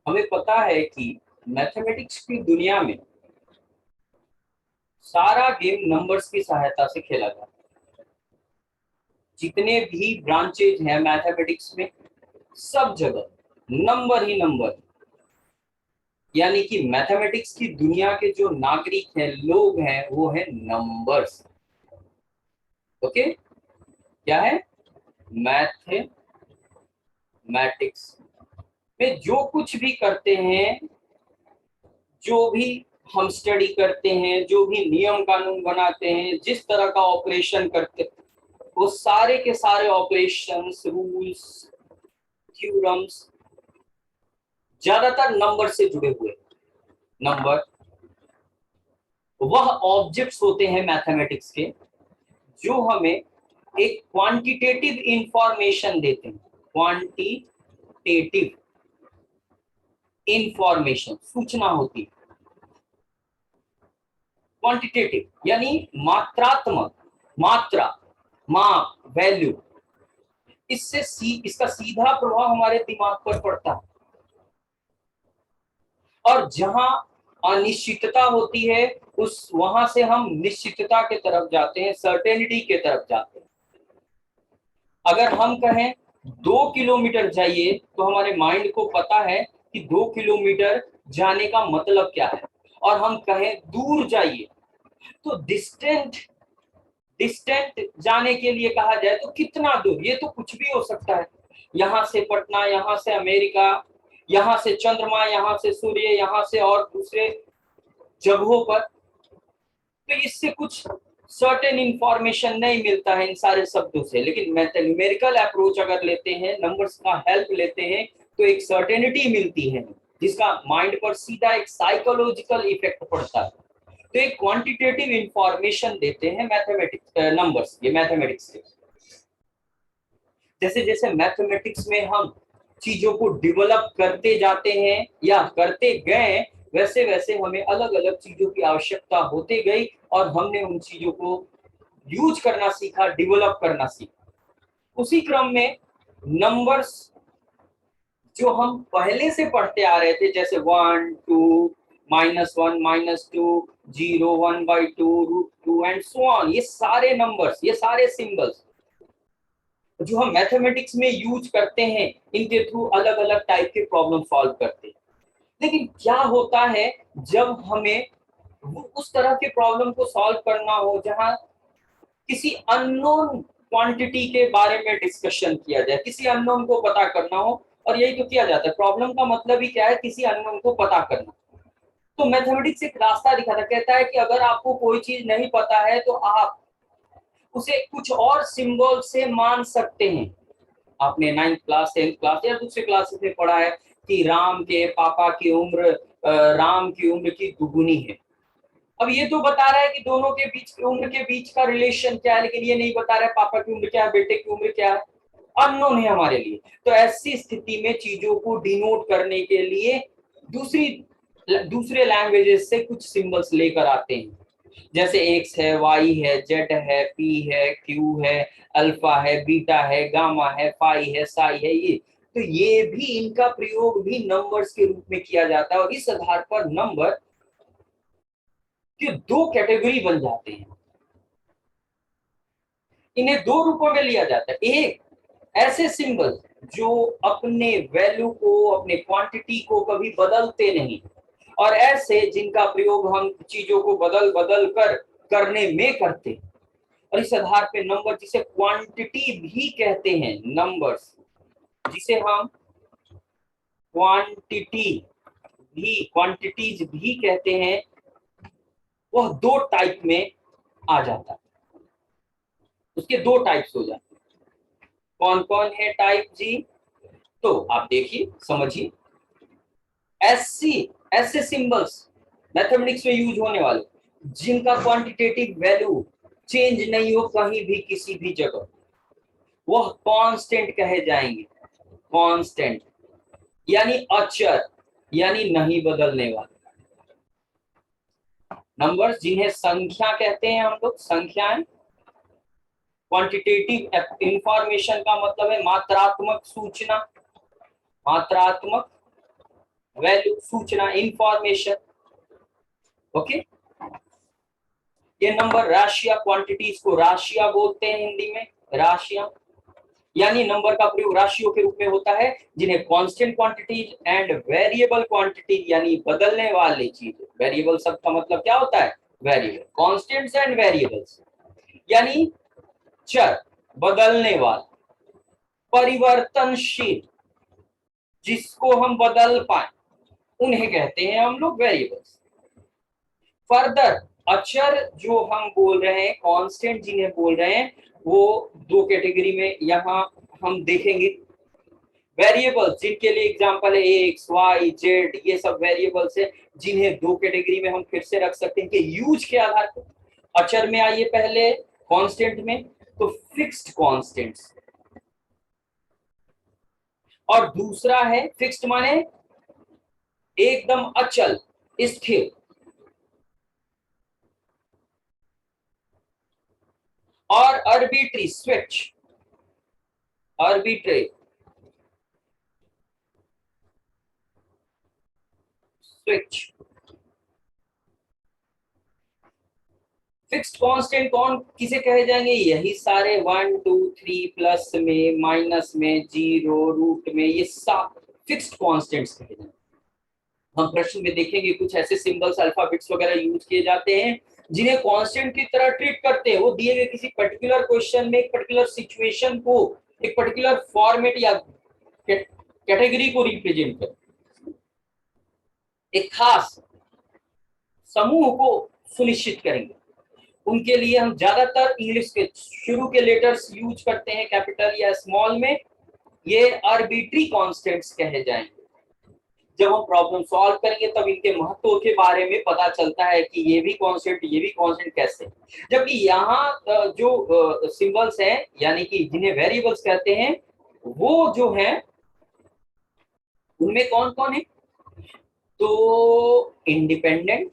हमें पता है कि मैथमेटिक्स की दुनिया में सारा गेम नंबर्स की सहायता से खेला जाता है। जितने भी ब्रांचेज हैं मैथमेटिक्स में, सब जगह नंबर ही नंबर। यानी कि मैथमेटिक्स की दुनिया के जो नागरिक हैं, लोग हैं, वो है नंबर्स। ओके, क्या है? मैथमेटिक्स में जो कुछ भी करते हैं, जो भी हम स्टडी करते हैं, जो भी नियम कानून बनाते हैं, जिस तरह का ऑपरेशन करते, वो सारे के सारे ऑपरेशंस, रूल्स, थ्योरम्स ज्यादातर नंबर से जुड़े हुए। नंबर वह ऑब्जेक्ट्स होते हैं मैथमेटिक्स के, जो हमें एक क्वांटिटेटिव इंफॉर्मेशन देते हैं। क्वांटिटेटिव इंफॉर्मेशन, सूचना होती है। क्वांटिटेटिव यानी मात्रात्मक, मात्रा, माप, वैल्यू। इसका सीधा प्रभाव हमारे दिमाग पर पड़ता है। और जहां अनिश्चितता होती है, उस वहां से हम निश्चितता के तरफ जाते हैं, सर्टेनिटी के तरफ जाते हैं। अगर हम कहें 2 किलोमीटर जाइए, तो हमारे माइंड को पता है कि 2 किलोमीटर जाने का मतलब क्या है। और हम कहें दूर जाइए, तो डिस्टेंट डिस्टेंट जाने के लिए कहा जाए तो कितना दूर, ये तो कुछ भी हो सकता है। यहाँ से पटना, यहाँ से अमेरिका, यहाँ से चंद्रमा, यहाँ से सूर्य, यहाँ से और दूसरे जगहों पर। तो इससे कुछ सर्टेन इंफॉर्मेशन नहीं मिलता है इन सारे शब्दों से। लेकिन मैथमेटिकल अप्रोच अगर लेते हैं, नंबर्स का हेल्प लेते हैं, तो एक सर्टेनिटी मिलती है, जिसका माइंड पर सीधा एक साइकोलॉजिकल इफेक्ट पड़ता है। तो एक क्वांटिटेटिव इंफॉर्मेशन देते हैं मैथमेटिक्स, नंबर्स, ये मैथमेटिक्स के। जैसे जैसे मैथमेटिक्स में हम चीजों को डेवलप करते जाते हैं या करते गए, वैसे वैसे हमें अलग अलग चीजों की आवश्यकता होती गई, और हमने उन चीजों को यूज करना सीखा, डेवलप करना सीखा। उसी क्रम में नंबर्स जो हम पहले से पढ़ते आ रहे थे, जैसे 1 2 -1 -2 0 1/2 √2 एंड सो ऑन, ये सारे नंबर्स, ये सारे सिंबल्स जो हम मैथमेटिक्स में यूज करते हैं, इनके थ्रू अलग अलग टाइप के प्रॉब्लम सॉल्व करते हैं। लेकिन क्या होता है जब हमें उस तरह के प्रॉब्लम को सॉल्व करना हो जहां किसी अननोन क्वांटिटी के बारे में डिस्कशन किया जाए, किसी अननोन को पता करना हो। और यही तो किया जाता है, प्रॉब्लम का मतलब ही क्या है, किसी अननोन को पता करना। तो मैथमेटिक्स एक रास्ता दिखाता, कहता है कि अगर आपको कोई चीज नहीं पता है, तो आप उसे कुछ और सिंबल से मान सकते हैं। आपने 9th क्लास 10th क्लास या दूसरे क्लासेस में पढ़ा है कि राम के पापा की उम्र राम की उम्र की दुगुनी है। अब ये तो बता रहा है कि दोनों के बीच उम्र के बीच का रिलेशन क्या है, लेकिन ये नहीं बता रहा है पापा की उम्र क्या है, बेटे की उम्र क्या है। अननोन है हमारे लिए। तो ऐसी स्थिति में चीजों को डिनोट करने के लिए दूसरी दूसरे लैंग्वेजेस से कुछ सिंबल्स लेकर आते हैं। जैसे एक्स है, वाई है, जेड है, पी है, क्यू है, अल्फा है, बीटा है, गामा है, पाई है, साई है, ये। तो ये भी, इनका प्रयोग भी नंबर्स के रूप में किया जाता है। और इस आधार पर नंबर के दो कैटेगरी बन जाते हैं। इन्हें दो रूपों में लिया जाता है। एक, ऐसे सिंबल जो अपने वैल्यू को, अपने क्वांटिटी को कभी बदलते नहीं, और ऐसे जिनका प्रयोग हम चीजों को बदल बदल कर करने में करते हैं। और इस आधार पे नंबर, जिसे क्वांटिटी भी कहते हैं, नंबर्स जिसे हम क्वांटिटीज भी कहते हैं, वह दो टाइप में आ जाता है। उसके दो टाइप्स हो जाते हैं। कौन कौन है टाइप जी? तो आप देखिए, समझिए। ऐसी ऐसे सिंबल्स मैथमेटिक्स में यूज होने वाले, जिनका क्वांटिटेटिव वैल्यू चेंज नहीं हो कहीं भी, किसी भी जगह, वह कांस्टेंट कहे जाएंगे। कांस्टेंट यानी अचर, यानी नहीं बदलने वाले नंबर्स, जिन्हें संख्या कहते हैं हम लोग, संख्याएं। क्वांटिटेटिव इंफॉर्मेशन का मतलब है मात्रात्मक सूचना, मात्रात्मक वैल्यू सूचना, इंफॉर्मेशन। ओके, ये नंबर राशियां, क्वांटिटीज को राशियां बोलते हैं हिंदी में, राशियां। यानी नंबर का प्रयोग राशियों के रूप में होता है जिन्हें constant quantities and variable quantity यानी बदलने वाली चीज। वेरिएबल शब्द का मतलब क्या होता है? वेरिएबल, कांस्टेंट्स एंड वेरिएबल्स यानी चर, बदलने वाला, परिवर्तनशील, जिसको हम बदल पाए, उन्हें कहते हैं हम लोग वेरिएबल्स। फर्दर अक्षर जो हम बोल रहे हैं, कांस्टेंट जिन्हें बोल रहे हैं, वो दो कैटेगरी में यहाँ हम देखेंगे। वेरिएबल्स जिनके लिए एग्जांपल है एक्स, वाई, जेड, ये सब वेरिएबल्स है जिन्हें दो कैटेगरी में हम फिर से रख सकते हैं कि यूज के आधार पर। अक्षर में आइए पहले, कांस्टेंट में तो फिक्स्ड कांस्टेंट्स, और दूसरा है फिक्स्ड माने एकदम अचल, स्थिर, और arbitrary switch, arbitrary switch. Fixed constant कौन किसे कहे जाएंगे? यही सारे 1 2 3 प्लस में, माइनस में, जीरो, रूट में, ये सब फिक्स्ड कांस्टेंट्स कहे जाएंगे। हम प्रश्न में देखेंगे कुछ ऐसे सिंबल्स, अल्फाबेट्स वगैरह यूज किए जाते हैं जिन्हें कांस्टेंट की तरह ट्रीट करते हैं। वो दिए गए किसी पर्टिकुलर क्वेश्चन में एक पर्टिकुलर सिचुएशन को, एक पर्टिकुलर फॉर्मेट या कैटेगरी को रिप्रेजेंट करते हैं, एक खास समूह को सुनिश्चित करेंगे। उनके लिए हम ज्यादातर इंग्लिश के शुरू के लेटर्स यूज करते हैं, कैपिटल या स्मॉल में। ये आर्बिट्री कांस्टेंट्स कहे जाएंगे। जब हम प्रॉब्लम सॉल्व करेंगे तब इनके महत्व के बारे में पता चलता है कि ये भी कांस्टेंट, ये भी कांस्टेंट कैसे। जबकि यहाँ जो सिंबल्स हैं यानी कि जिन्हें वेरिएबल्स कहते हैं, वो जो हैं उनमें कौन कौन है? तो इंडिपेंडेंट,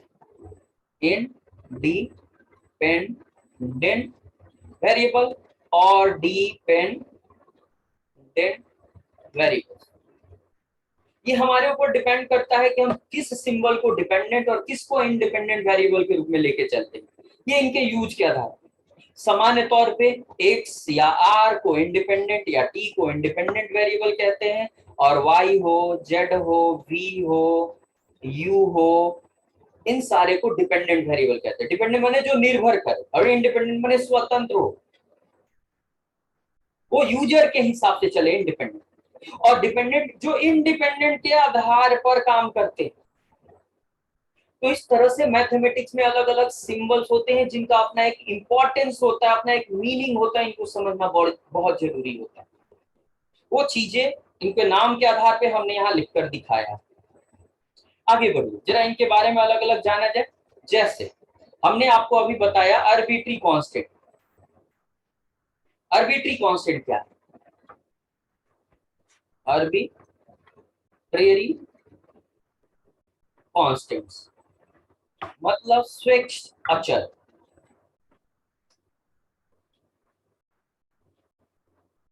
इंडिपेंडेंट वेरिएबल और डिपेंडेंट वेरिएबल। ये हमारे ऊपर डिपेंड करता है कि हम किस सिंबल को डिपेंडेंट और किसको इंडिपेंडेंट वेरिएबल के रूप में लेके चलते हैं। ये इनके यूज के आधार पर। सामान्य तौर पे x या r को इंडिपेंडेंट या t को इंडिपेंडेंट वेरिएबल कहते हैं, और y हो, z हो, v हो, u हो, इन सारे को डिपेंडेंट वेरिएबल कहते हैं। डिपेंडेंट माने जो निर्भर करे, और इंडिपेंडेंट माने स्वतंत्र हो, वो यूजर के हिसाब से चले इंडिपेंडेंट। और डिपेंडेंट जो इंडिपेंडेंट के आधार पर काम करते हैं। तो इस तरह से मैथमेटिक्स में अलग अलग सिंबल्स होते हैं जिनका अपना एक इंपॉर्टेंस होता है, अपना एक मीनिंग होता है, इनको समझना बहुत जरूरी होता है। वो चीजें इनके नाम के आधार पे हमने यहाँ लिखकर दिखाया। आगे बढ़िए, जरा इनके बारे में अलग अलग जाना जाए। जैसे हमने आपको अभी बताया आर्बिट्री कांस्टेंट। आर्बिट्री कांस्टेंट क्या है? आर्बिट्रेरी कांस्टेंट्स मतलब स्वेच्छ अचल।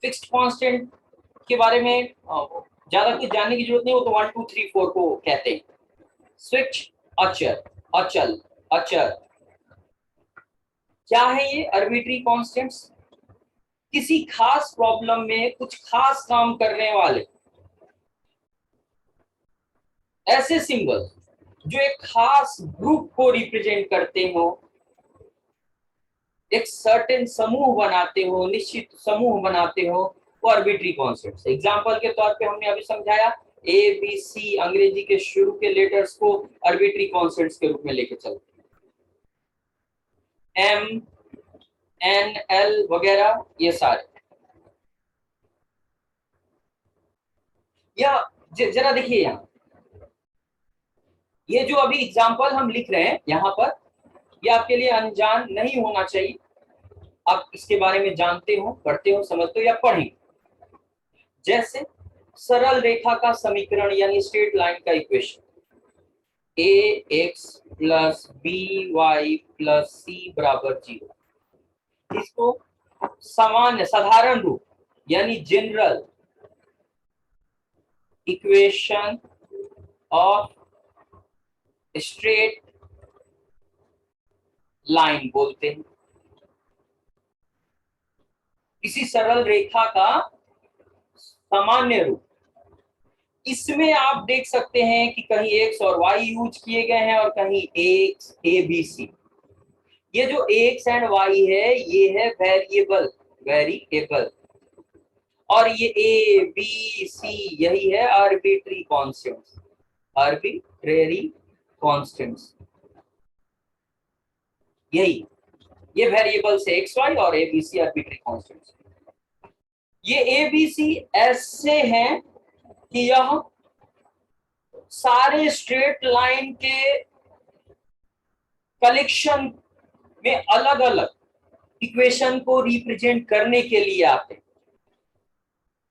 फिक्स्ड कांस्टेंट के बारे में ज्यादा कुछ जानने की जरूरत नहीं, वो तो 1 2 3 4 को कहते हैं। स्विच अचल, अचल, अचल क्या है ये आर्बिट्री कांस्टेंट्स? किसी खास प्रॉब्लम में कुछ खास काम करने वाले ऐसे सिंबल जो एक खास ग्रुप को रिप्रेजेंट करते हो, एक सर्टेन समूह बनाते हो, निश्चित समूह बनाते हो, वो आर्बिट्री कॉन्सेप्ट। एग्जाम्पल के तौर पे हमने अभी समझाया ए बी सी अंग्रेजी के शुरू के लेटर्स को आर्बिट्री कॉन्सेप्ट्स के रूप में लेके चलते हैं। एम एन एल वगैरह ये सारे। या जरा देखिए यहाँ, ये जो अभी एग्जाम्पल हम लिख रहे हैं यहाँ पर, ये आपके लिए अनजान नहीं होना चाहिए। आप इसके बारे में जानते हो, पढ़ते हो, समझते हो या पढ़ें। जैसे सरल रेखा का समीकरण यानी स्ट्रेट लाइन का equation, A X plus B Y plus C बराबर 0। इसको सामान्य साधारण रूप यानी general equation of straight line बोलते हैं, किसी सरल रेखा का सामान्य रूप। इसमें आप देख सकते हैं कि कहीं एक्स और वाई यूज किए गए हैं और कहीं एक्स ए बी सी। ये जो एक्स एंड वाई है ये है वेरिएबल, वेरिएबल, और ये ए बी सी यही है आर्बिट्री कॉन्स्टेंट्स, आर्बिट्रेरी कॉन्स्टेंट्स, यही ये वेरिएबल्स है एक्स वाई और A B C arbitrary constants. ये ए बी सी ऐसे हैं कि यह सारे स्ट्रेट लाइन के कलेक्शन में अलग अलग इक्वेशन को रिप्रेजेंट करने के लिए आते हैं।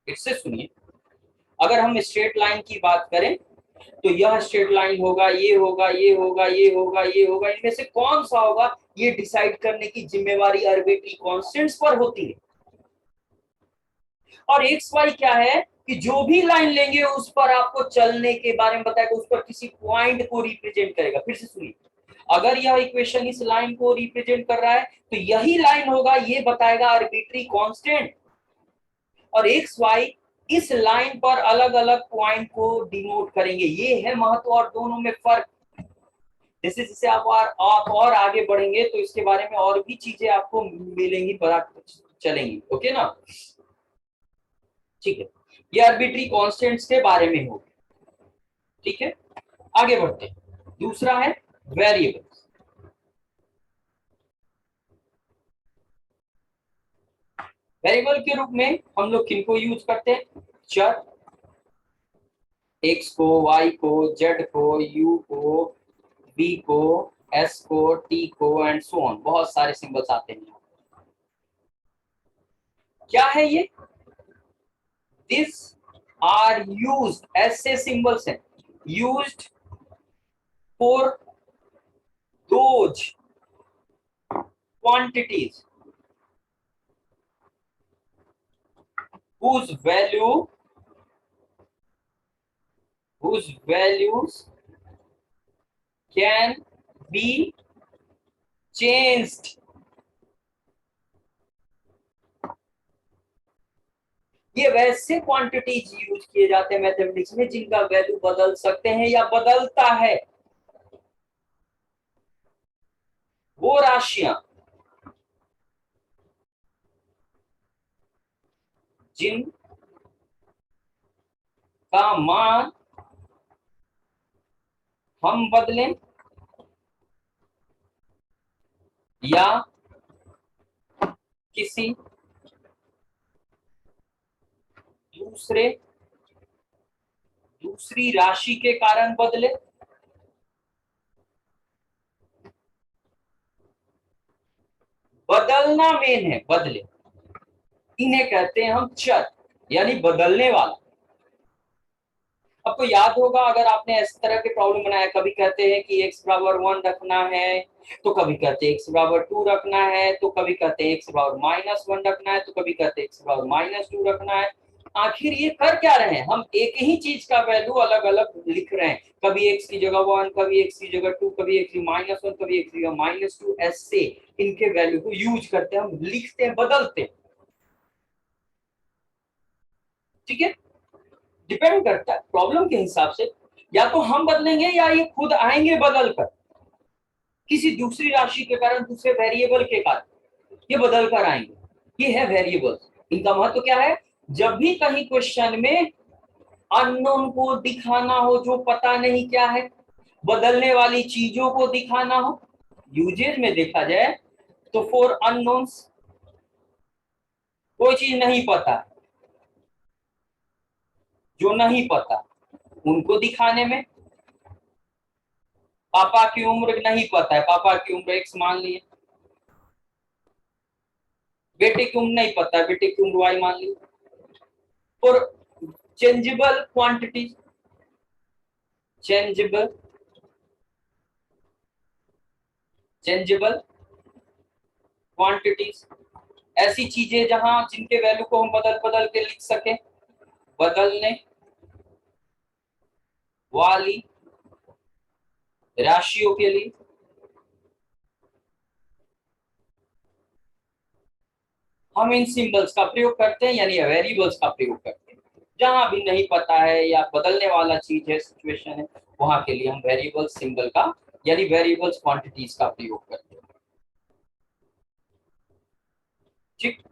इससे सुनिए, अगर हम स्ट्रेट लाइन की बात करें तो यह स्ट्रेट लाइन होगा, ये होगा, ये होगा, ये होगा, ये होगा, इनमें से कौन सा होगा ये डिसाइड करने की जिम्मेवारी आर्बिट्री कांस्टेंट्स पर होती है। और एक्स वाई क्या है कि जो भी लाइन लेंगे उस पर आपको चलने के बारे में बताएगा, उस पर किसी पॉइंट को रिप्रेजेंट करेगा। फिर से सुनिए, अगर यह इक्वेशन इस लाइन को रिप्रेजेंट कर रहा है तो यही लाइन होगा, ये बताएगा आर्बिट्री कांस्टेंट, और एक्स वाई इस लाइन पर अलग अलग पॉइंट को डिनोट करेंगे। ये है महत्व और दोनों में फर्क। जैसे जैसे आप और आगे बढ़ेंगे तो इसके बारे में और भी चीजें आपको मिलेंगी, पता चलेंगी। ओके ना, ठीक है, ये आर्बिट्री कांस्टेंट्स के बारे में हो। ठीक है, आगे बढ़ते हैं। दूसरा है वेरिएबल। वेरिएबल के रूप में हम लोग किनको यूज करते हैं? चर, एक्स को, वाई को, जेड को, यू को, बी को, एस को, टी को एंड सो ऑन, बहुत सारे सिंबल्स आते हैं। क्या है ये? दिस आर यूज्ड, ऐसे सिंबल्स हैं used for those quantities whose values can be changed। ये वैसे क्वांटिटीज यूज किए जाते हैं मैथमेटिक्स में जिनका वैल्यू बदल सकते हैं या बदलता है। वो राशियां जिन का मान हम बदलें या किसी दूसरी राशि के कारण बदले, बदलना मेन है, बदले, इन्हें कहते हैं हम चर, यानी बदलने वाला। आपको याद होगा अगर आपने इस तरह के प्रॉब्लम बनाया, कभी कहते हैं कि x बराबर 1 रखना है, तो कभी कहते हैं x बराबर 2 रखना है, तो कभी कहते हैं x बराबर -1 रखना है, तो कभी कहते हैं x बराबर -2 रखना है। आखिर ये कर क्या रहे हैं? हम एक ही चीज का वैल्यू अलग अलग लिख रहे हैं, कभी x की जगह 1, कभी x की जगह 2, कभी x की -1, कभी x की जगह -2, ऐसे इनके वैल्यू को यूज करते हैं, हम लिखते हैं, बदलते हैं। ठीक है, डिपेंड करता है प्रॉब्लम के हिसाब से, या तो हम बदलेंगे या ये खुद आएंगे बदल कर, किसी दूसरी राशि के कारण, दूसरे वेरिएबल के कारण ये बदल कर आएंगे। ये है वेरिएबल्स। इनका महत्व क्या है? जब भी कहीं क्वेश्चन में अननोन को दिखाना हो, जो पता नहीं क्या है, बदलने वाली चीजों को दिखाना हो, यूजेज में देखा जाए तो फॉर अननोन्स, कोई चीज नहीं पता, जो नहीं पता उनको दिखाने में, पापा की उम्र नहीं पता है, पापा की उम्र एक्स मान लिए, बेटे की उम्र नहीं पता है, बेटे की उम्र वाई मान ली। और changeable quantities, changeable changeable quantities, ऐसी चीजें जहां जिनके वैल्यू को हम बदल बदल के लिख सके, बदलने वाली राशियों के लिए हम इन सिंबल्स का प्रयोग करते हैं, यानी वेरिएबल्स का प्रयोग करते हैं। जहां भी नहीं पता है या बदलने वाला चीज है, सिचुएशन है, वहां के लिए हम वेरिएबल सिंबल का यानी वेरिएबल्स क्वांटिटीज का प्रयोग करते हैं। ठीक।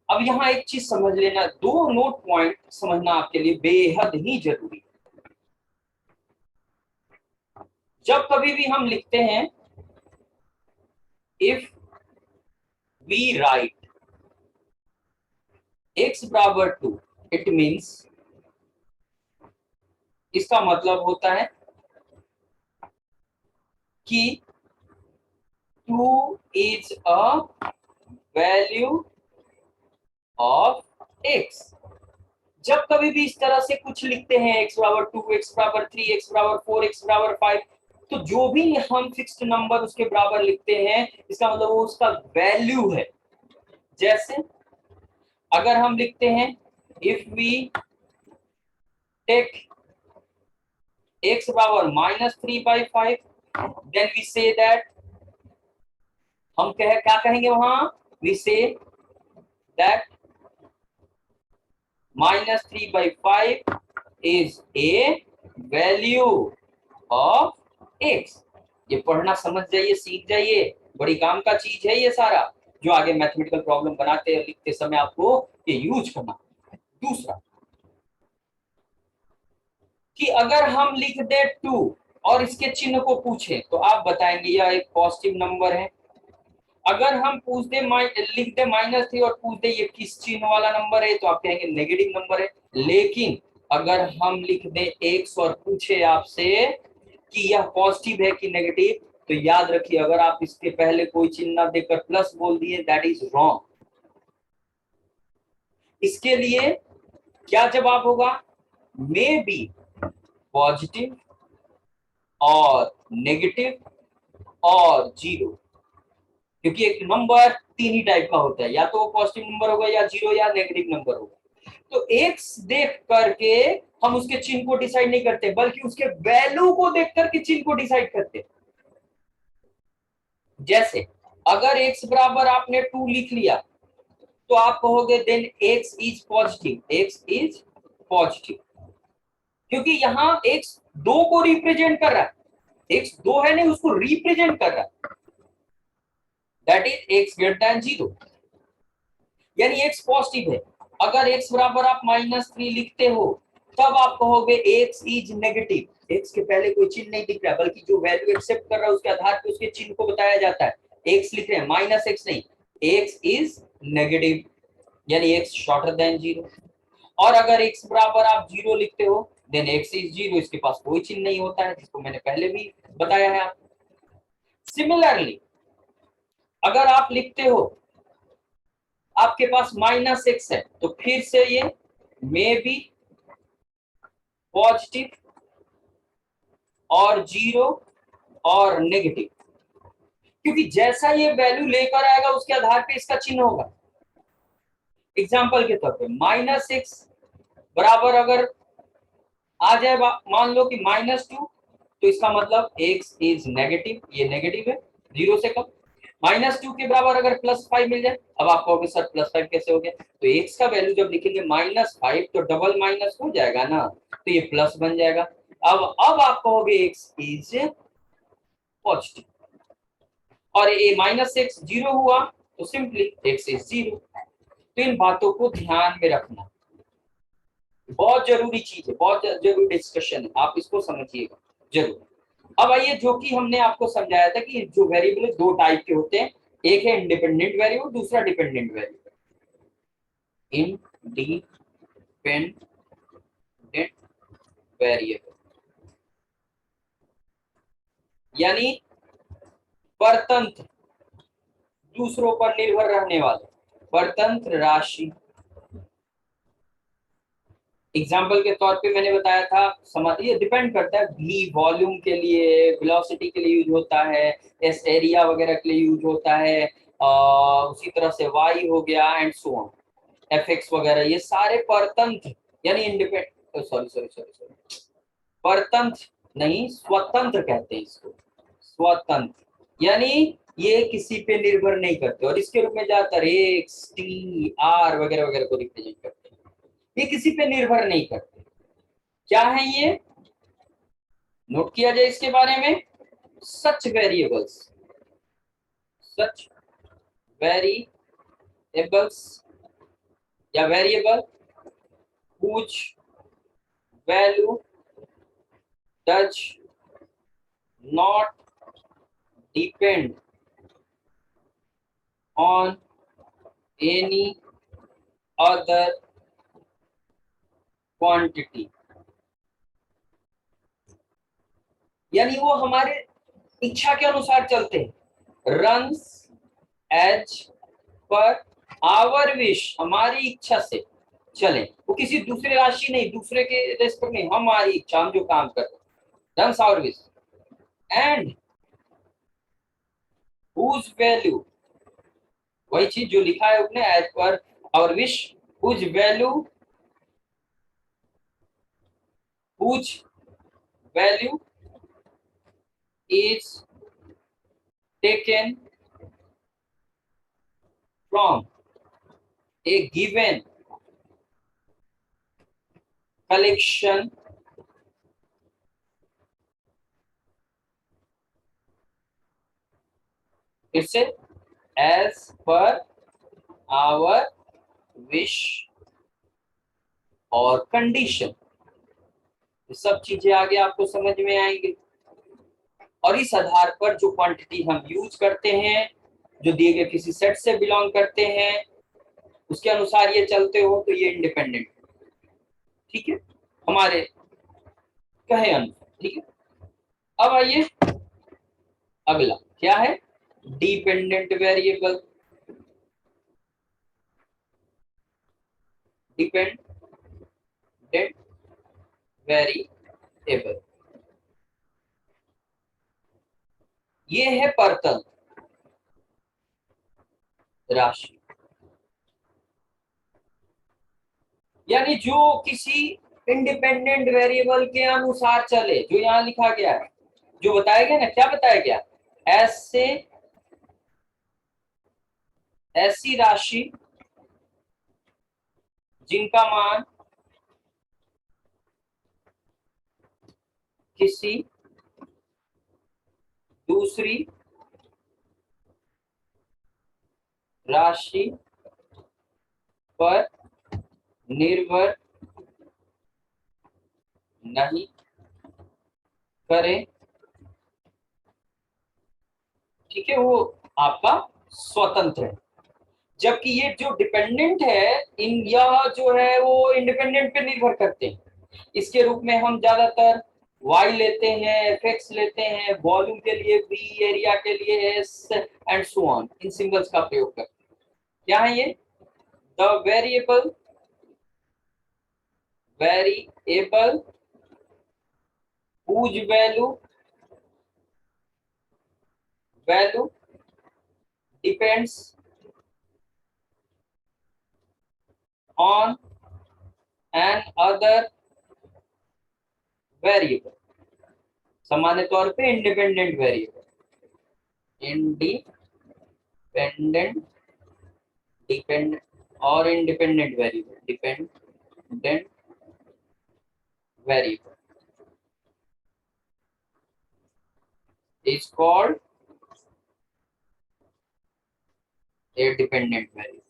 अब यहाँ एक चीज समझ लेना, दो नोट पॉइंट समझना आपके लिए बेहद ही जरूरी है। जब कभी भी हम लिखते हैं इफ वी राइट x बराबर 2, इट मीन्स इसका मतलब होता है कि 2 is a value of x। जब कभी भी इस तरह से कुछ लिखते हैं x बराबर 2, x बराबर 3, x बराबर 4, x बराबर 5, तो जो भी हम फिक्स्ड नंबर उसके बराबर लिखते हैं, इसका मतलब वो उसका वैल्यू है। जैसे अगर हम लिखते हैं इफ वी टेक x बराबर -3/5, देन वी से दैट, हम क्या कहेंगे वहां, we say that -3/5 is a value of x। ये पढ़ना समझ जाइए, सीख जाइए, बड़ी काम का चीज है ये सारा, जो आगे मैथमेटिकल प्रॉब्लम बनाते और लिखते समय आपको ये यूज करना। दूसरा कि अगर हम लिख दे 2 और इसके चिन्ह को पूछे तो आप बताएंगे यह एक पॉजिटिव नंबर है। अगर हम पूछ दे लिख दे -3 और पूछ दे ये किस चिन्ह वाला नंबर है, तो आप कहेंगे नेगेटिव नंबर है। लेकिन अगर हम लिख दे x और पूछे आपसे कि यह पॉजिटिव है कि नेगेटिव, तो याद रखिए अगर आप इसके पहले कोई चिन्ह ना देकर प्लस बोल दिए, दैट इज रॉन्ग। इसके लिए क्या जवाब होगा, मे बी पॉजिटिव और नेगेटिव और जीरो। क्योंकि एक नंबर तीन ही टाइप का होता है, या तो पॉजिटिव नंबर होगा या जीरो या नेगेटिव नंबर होगा। तो एक्स देख करके हम उसके चिन्ह को डिसाइड नहीं करते, बल्कि उसके वैल्यू को देख करके चिन्ह को डिसाइड करते। जैसे अगर x बराबर आपने 2 लिख लिया, तो आप कहोगे then x is positive, x is positive, क्योंकि यहाँ x 2 को रिप्रेजेंट कर रहा है, x 2 है नहीं, उसको रिप्रेजेंट कर रहा है, that is x greater than 0, यानी x पॉजिटिव है। अगर x बराबर आप -3 लिखते हो, तब आप कहोगे x इज नेगेटिव, x के पहले कोई चिन्ह नहीं दिख रहा, बल्कि जो वैल्यू एक्सेप्ट कर रहा है उसके आधार पर उसके चिन्ह को बताया जाता है। x लिख रहे हैं -x नहीं, x इज नेगेटिव, यानी x शॉर्टर देन 0। और अगर x बराबर आप 0 लिखते हो, देन x इज 0, इसके पास कोई चिन्ह नहीं होता है, जिसको मैंने पहले भी बताया है आपको। सिमिलरली अगर आप लिखते हो आपके पास -x है, तो फिर से ये मे बी पॉजिटिव और 0 और नेगेटिव, क्योंकि जैसा ये वैल्यू लेकर आएगा उसके आधार पे इसका चिन्ह होगा। एग्जाम्पल के तौर पे -x बराबर अगर आ जाए, मान लो कि -2, तो इसका मतलब x इज नेगेटिव, ये नेगेटिव है 0 से कम। -2 के बराबर अगर +5 मिल जाए, अब आप कहोगे सर +5 कैसे हो गया, तो x का वैल्यू जब लिखेंगे -5 तो डबल माइनस हो जाएगा ना, तो ये प्लस बन जाएगा। अब आप कहोगे x इज पॉजिटिव, और ये -x 0 हुआ तो सिंपली x इज 0। तो इन बातों को ध्यान में रखना, बहुत जरूरी चीज है, बहुत जरूरी डिस्कशन है, आप इसको समझिएगा जरूर। अब आइए, जो कि हमने आपको समझाया था कि जो वेरिएबल दो टाइप के होते हैं, एक है इंडिपेंडेंट वेरिएबल, दूसरा डिपेंडेंट वेरिएबल। इंडिपेंडेंट वेरिएबल यानी परतंत्र, दूसरों पर निर्भर रहने वाले परतंत्र राशि। एग्जाम्पल के तौर पे मैंने बताया था, समझ, ये डिपेंड करता है, भी वॉल्यूम के लिए, वेलोसिटी के लिए यूज होता है, एस एरिया वगैरह के लिए यूज होता है, उसी तरह से वाई हो गया and so on, F X वगैरह, ये सारे परतंत्र यानी independent, sorry sorry sorry sorry परतंत्र नहीं, स्वतंत्र कहते हैं इसको, स्वतंत्र। यानी ये किसी पे निर्भर नहीं करते, और इसके रूप में ज्यादातर एक्स, टी, आर वगैरह वगैरह को रिप्रेजेंट करते हैं। ये किसी पे निर्भर नहीं करते। क्या है ये, नोट किया जाए इसके बारे में। सच वेरिएबल्स, सच वेरिएबल्स या variable whose value does not depend on any other quantity। यानी वो हमारे इच्छा के अनुसार चलते हैं, runs as per our wish, हमारी इच्छा से चले, वो किसी दूसरे राशि नहीं, दूसरे के रेस्पेक्ट नहीं, हमारी इच्छा, हम जो काम कर रहे हैं, runs our wish and whose value, वही चीज जो लिखा है उसने, as per our wish, whose value, whose value is taken from a given collection it's a as per our wish और कंडीशन। ये सब चीजें आगे आपको समझ में आएंगी, और इस आधार पर जो क्वांटिटी हम यूज करते हैं, जो दिए गए किसी सेट से बिलोंग करते हैं, उसके अनुसार ये चलते हो, तो ये इंडिपेंडेंट, ठीक है, हमारे कहे अनुसार, ठीक है। अब आइए अगला, क्या है, डिपेंडेंट वेरिएबल। डिपेंडेंट वेरिएबल ये है परतंत्र राशि, यानी जो किसी इंडिपेंडेंट वेरिएबल के अनुसार चले, जो यहाँ लिखा गया है, जो बताया गया ना, क्या बताया गया, ऐसे ऐसी राशि जिनका मान किसी दूसरी राशि पर निर्भर नहीं करें, ठीक है, वो आपका स्वतंत्र है। जबकि ये जो डिपेंडेंट है, इन यह जो है वो इंडिपेंडेंट पे निर्भर करते हैं। इसके रूप में हम ज्यादातर y लेते हैं, fx लेते हैं, वॉल्यूम के लिए v, एरिया के लिए s and so on, in symbols का प्रयोग करते हैं। क्या है ये, the variable whose value depends on an other variable, सामान्य तौर पे इंडिपेंडेंट वेरिएबल, इंडिपेंडेंट, डिपेंड और independent variable, dependent variable is called a dependent variable.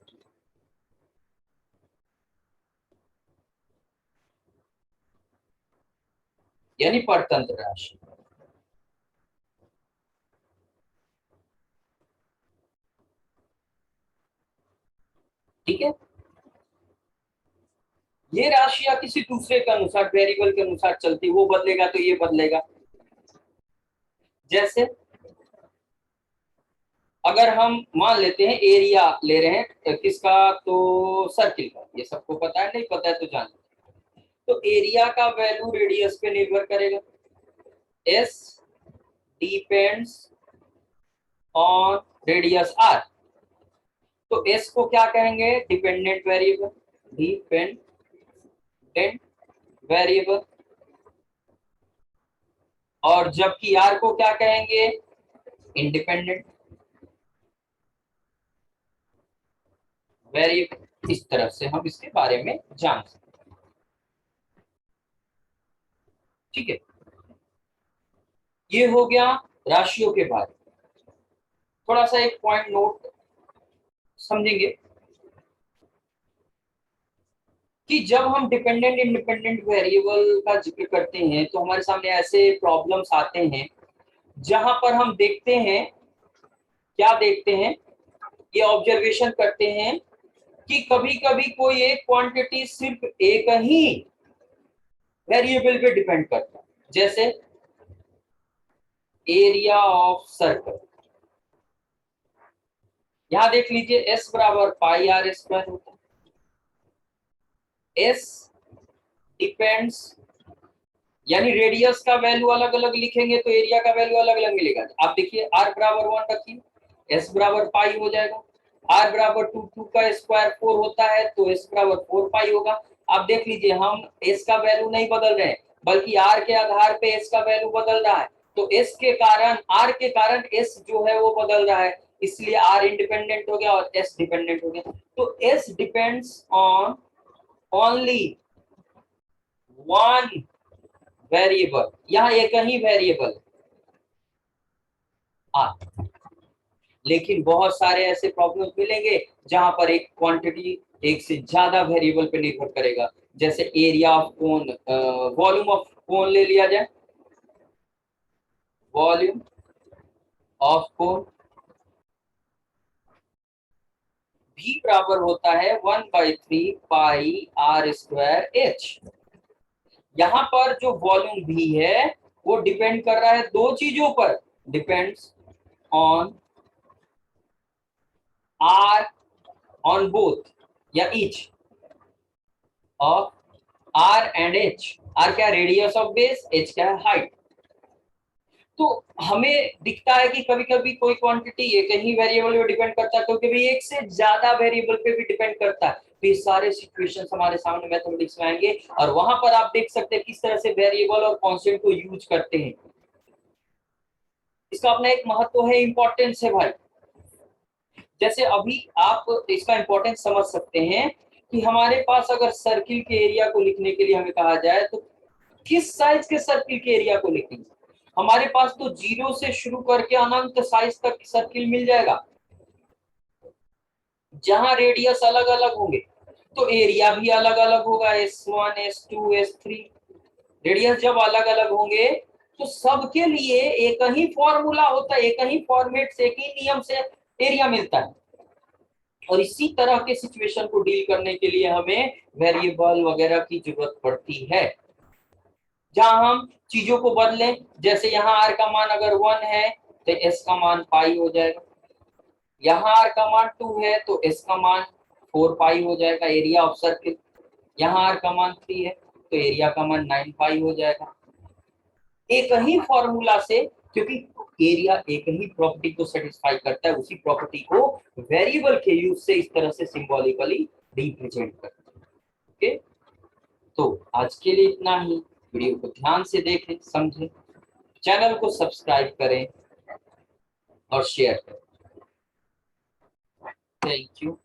यानी परतंत्र राशि। ठीक है, ये राशियां किसी दूसरे के अनुसार, वेरिएबल के अनुसार चलती, वो बदलेगा तो ये बदलेगा। जैसे अगर हम मान लेते हैं एरिया ले रहे हैं किसका, तो सर्किल का, ये सबको पता है, नहीं पता है तो जान, तो एरिया का वैल्यू रेडियस पे निर्भर करेगा, S depends on radius R, तो एस को क्या कहेंगे, डिपेंडेंट वेरिएबल, डिपेंडेंट वेरिएबल। और जबकि आर को क्या कहेंगे, इंडिपेंडेंट वेरिएबल। इस तरह से हम इसके बारे में जान सकते, ठीक है। ये हो गया राशियों के बारे में। थोड़ा सा एक पॉइंट नोट समझेंगे कि जब हम डिपेंडेंट इंडिपेंडेंट वेरिएबल का जिक्र करते हैं तो हमारे सामने ऐसे प्रॉब्लम्स आते हैं जहां पर हम देखते हैं, क्या देखते हैं, ये ऑब्जर्वेशन करते हैं कि कभी कभी कोई एक क्वांटिटी सिर्फ एक ही वेरिएबल पे डिपेंड करता है, जैसे एरिया ऑफ सर्कल। यहां देख लीजिए एस बराबर पाई आर स्क्वायर होता है। एस डिपेंड्स, यानी रेडियस का वैल्यू अलग अलग लिखेंगे तो एरिया का वैल्यू अलग अलग मिलेगा। आप देखिए आर बराबर 1 रखिए, एस बराबर पाई हो जाएगा। आर बराबर 2 का स्क्वायर 4 होता है तो एस बराबर 4 पाई होगा। आप देख लीजिए हम एस का वैल्यू नहीं बदल रहे हैं, बल्कि आर के आधार पे एस का वैल्यू बदल रहा है। तो एस के कारण, आर के कारण एस जो है वो बदल रहा है, इसलिए आर इंडिपेंडेंट हो गया और एस डिपेंडेंट हो गया। तो S depends on only one variable, यहाँ एक ही वेरिएबल आर। लेकिन बहुत सारे ऐसे प्रॉब्लम्स मिलेंगे जहां पर एक क्वांटिटी एक से ज्यादा वेरिएबल पे निर्भर करेगा, जैसे area of cone, volume of cone ले लिया जाए। वॉल्यूम ऑफ कोन भी बराबर होता है 1/3 पाई आर स्क्वायर एच। यहाँ पर जो वॉल्यूम भी है वो डिपेंड कर रहा है दो चीजों पर, depends on R, on both या each of R and H. R क्या, रेडियस ऑफ बेस, एच क्या है, हाइट। तो हमें दिखता है कि कभी कभी कोई क्वांटिटी एक ही वेरिएबल पे डिपेंड करता है, तो कभी एक से ज्यादा वेरिएबल पे भी डिपेंड करता है। तो ये सारे सिचुएशंस हमारे सामने मैथमेटिक्स में आएंगे और वहां पर आप देख सकते हैं किस तरह से वेरिएबल और कांस्टेंट को यूज करते हैं। इसका अपना एक महत्व है, इंपॉर्टेंस है भाई। जैसे अभी आप इसका इंपॉर्टेंस समझ सकते हैं कि हमारे पास अगर सर्किल के एरिया को लिखने के लिए हमें कहा जाए तो किस साइज के सर्किल के एरिया को लिखेंगे। हमारे पास तो 0 से शुरू करके अनंत साइज तक सर्किल मिल जाएगा, जहां रेडियस अलग अलग होंगे तो एरिया भी अलग अलग होगा, S1 S2 S3। रेडियस जब अलग अलग होंगे तो सबके लिए एक ही फॉर्मूला होता है, एक ही फॉर्मेट से, एक ही नियम से एरिया मिलता है। और इसी तरह के सिचुएशन को डील करने के लिए हमें वेरिएबल वगैरह की जरूरत पड़ती है, जहां हम चीजों को बदलें। जैसे यहाँ आर का मान अगर 1 है तो एस का मान पाई हो जाएगा, यहाँ आर का मान 2 है तो एस का मान 4 पाई हो जाएगा, एरिया ऑफ सर्किल। यहाँ आर का मान 3 है तो एरिया का मान 9 पाई हो जाएगा। एक ही फॉर्मूला से, क्योंकि एरिया एक ही प्रॉपर्टी को सेटिस्फाई करता है, उसी प्रॉपर्टी को वेरिएबल के यूज से इस तरह से सिंबॉलिकली रिप्रेजेंट करते हैं। ओके, तो आज के लिए इतना ही। वीडियो को ध्यान से देखें, समझें, चैनल को सब्सक्राइब करें और शेयर करें। Thank you.